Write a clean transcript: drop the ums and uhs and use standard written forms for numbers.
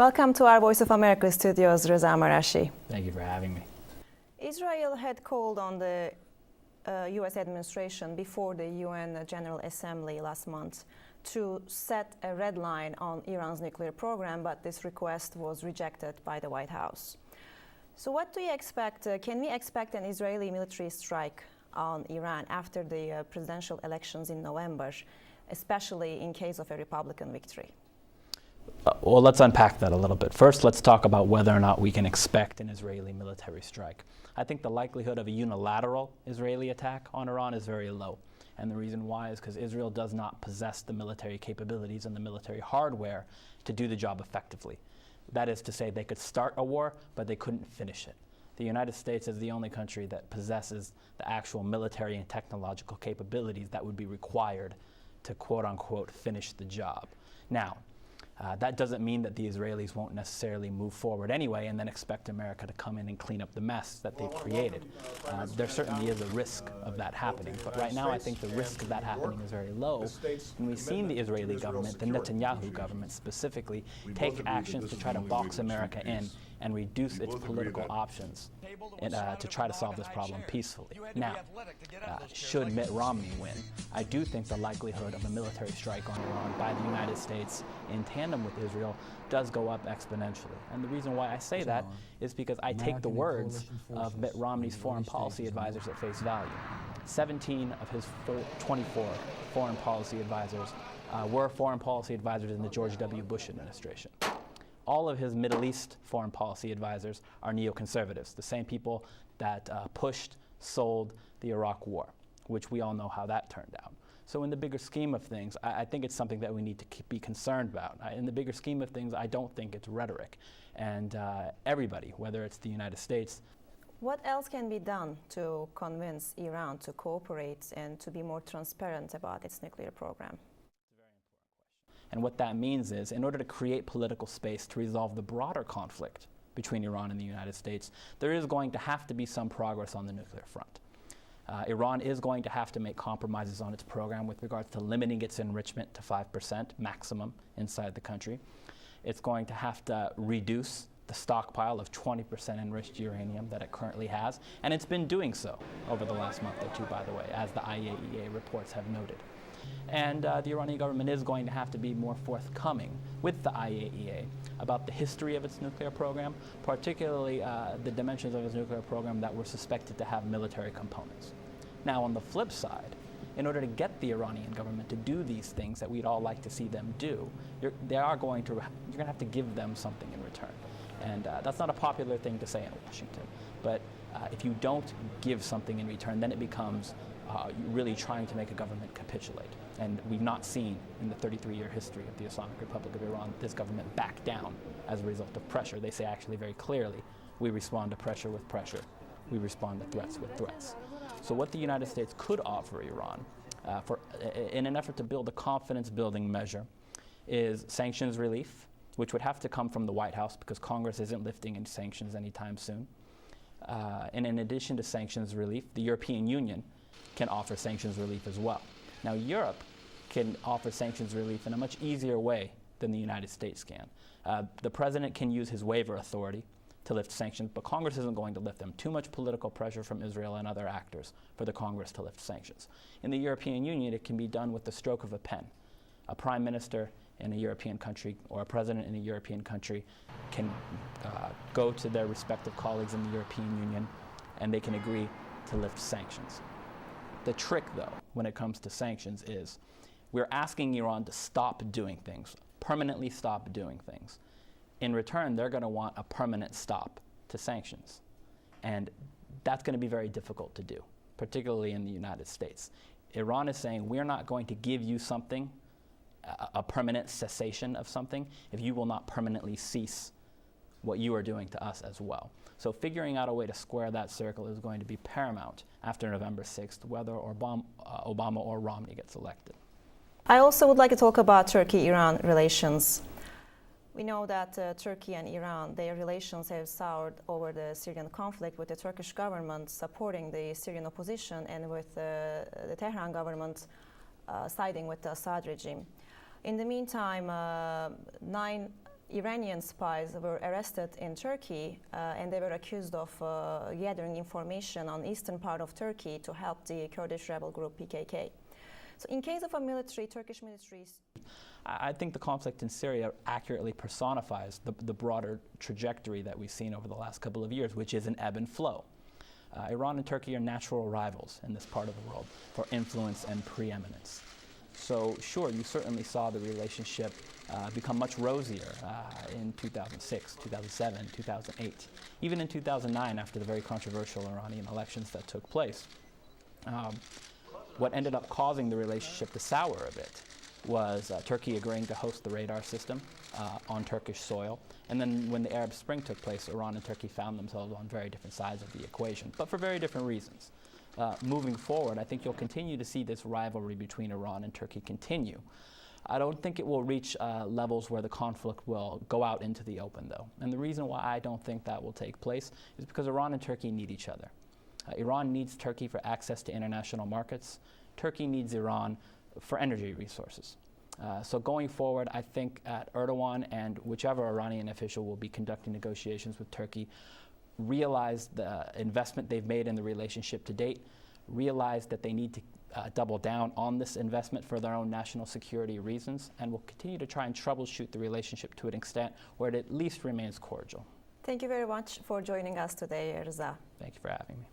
Welcome to our Voice of America studios, Reza Marashi. Thank you for having me. Israel had called on the U.S. administration before the UN General Assembly last month to set a red line on Iran's nuclear program, but this request was rejected by the White House. So what do you expect? Can we expect an Israeli military strike on Iran after the presidential elections in November, especially in case of a Republican victory? Well, let's unpack that a little bit. First, let's talk about whether or not we can expect an Israeli military strike. I think the likelihood of a unilateral Israeli attack on Iran is very low. And the reason why is because Israel does not possess the military capabilities and the military hardware to do the job effectively. That is to say, they could start a war, but they couldn't finish it. The United States is the only country that possesses the actual military and technological capabilities that would be required to quote-unquote finish the job. Now, that doesn't mean that the Israelis won't necessarily move forward anyway and then expect America to come in and clean up the mess that they've created. There certainly is a risk of that happening, but right now I think the risk of that happening is very low. And we've seen the Israeli government, the Netanyahu government specifically, take actions to try to box America in and reduce its political options to try to solve this problem peacefully. Now, should Mitt Romney win, I do think the likelihood of a military strike on Iran by the United States in tandem with Israel does go up exponentially. And the reason why I say that is because I take the words of Mitt Romney's foreign policy advisors at face value. 17 of his 24 foreign policy advisors were foreign policy advisors in the George W. Bush administration. All of his Middle East foreign policy advisors are neoconservatives, the same people that pushed, sold the Iraq War, which we all know how that turned out. So in the bigger scheme of things, I think it's something that we need to be concerned about. In the bigger scheme of things, I don't think it's rhetoric. And everybody, whether it's the United States. What else can be done to convince Iran to cooperate and to be more transparent about its nuclear program? And what that means is, in order to create political space to resolve the broader conflict between Iran and the United States, there is going to have to be some progress on the nuclear front. Iran is going to have to make compromises on its program with regards to limiting its enrichment to 5% maximum inside the country. It's going to have to reduce the stockpile of 20% enriched uranium that it currently has, and it's been doing so over the last month or two, by the way, as the IAEA reports have noted. And the Iranian government is going to have to be more forthcoming with the IAEA about the history of its nuclear program, particularly the dimensions of its nuclear program that were suspected to have military components. Now, on the flip side, in order to get the Iranian government to do these things that we'd all like to see them do, you're going to have to give them something in return. And that's not a popular thing to say in Washington, but if you don't give something in return, then it becomes really trying to make a government capitulate. And we've not seen in the 33-year history of the Islamic Republic of Iran this government back down as a result of pressure. They say actually very clearly, we respond to pressure with pressure. We respond to threats with threats. So what the United States could offer Iran in an effort to build a confidence-building measure is sanctions relief, which would have to come from the White House because Congress isn't lifting any sanctions anytime soon. And in addition to sanctions relief, the European Union can offer sanctions relief as well. Now, Europe can offer sanctions relief in a much easier way than the United States can. The president can use his waiver authority to lift sanctions, but Congress isn't going to lift them. Too much political pressure from Israel and other actors for the Congress to lift sanctions. In the European Union, it can be done with the stroke of a pen. A prime minister in a European country or a president in a European country can go to their respective colleagues in the European Union and they can agree to lift sanctions. The trick, though, when it comes to sanctions is we're asking Iran to stop doing things, permanently stop doing things. In return, they're going to want a permanent stop to sanctions. And that's going to be very difficult to do, particularly in the United States. Iran is saying, we're not going to give you something, a permanent cessation of something, if you will not permanently cease what you are doing to us as well. So figuring out a way to square that circle is going to be paramount after November 6th, whether Obama or Romney gets elected. I also would like to talk about Turkey-Iran relations. We know that Turkey and Iran, their relations have soured over the Syrian conflict, with the Turkish government supporting the Syrian opposition and with the Tehran government siding with the Assad regime. In the meantime, 9 Iranian spies were arrested in Turkey and they were accused of gathering information on eastern part of Turkey to help the Kurdish rebel group PKK. So in case of a Turkish military... I think the conflict in Syria accurately personifies the broader trajectory that we've seen over the last couple of years, which is an ebb and flow. Iran and Turkey are natural rivals in this part of the world for influence and preeminence. So sure, you certainly saw the relationship become much rosier in 2006, 2007, 2008. Even in 2009, after the very controversial Iranian elections that took place. What ended up causing the relationship to sour a bit was Turkey agreeing to host the radar system on Turkish soil. And then when the Arab Spring took place, Iran and Turkey found themselves on very different sides of the equation, but for very different reasons. Moving forward, I think you'll continue to see this rivalry between Iran and Turkey continue. I don't think it will reach levels where the conflict will go out into the open, though. And the reason why I don't think that will take place is because Iran and Turkey need each other. Iran needs Turkey for access to international markets. Turkey needs Iran for energy resources. So going forward, I think Erdogan and whichever Iranian official will be conducting negotiations with Turkey realize the investment they've made in the relationship to date, realize that they need to double down on this investment for their own national security reasons, and will continue to try and troubleshoot the relationship to an extent where it at least remains cordial. Thank you very much for joining us today, Reza. Thank you for having me.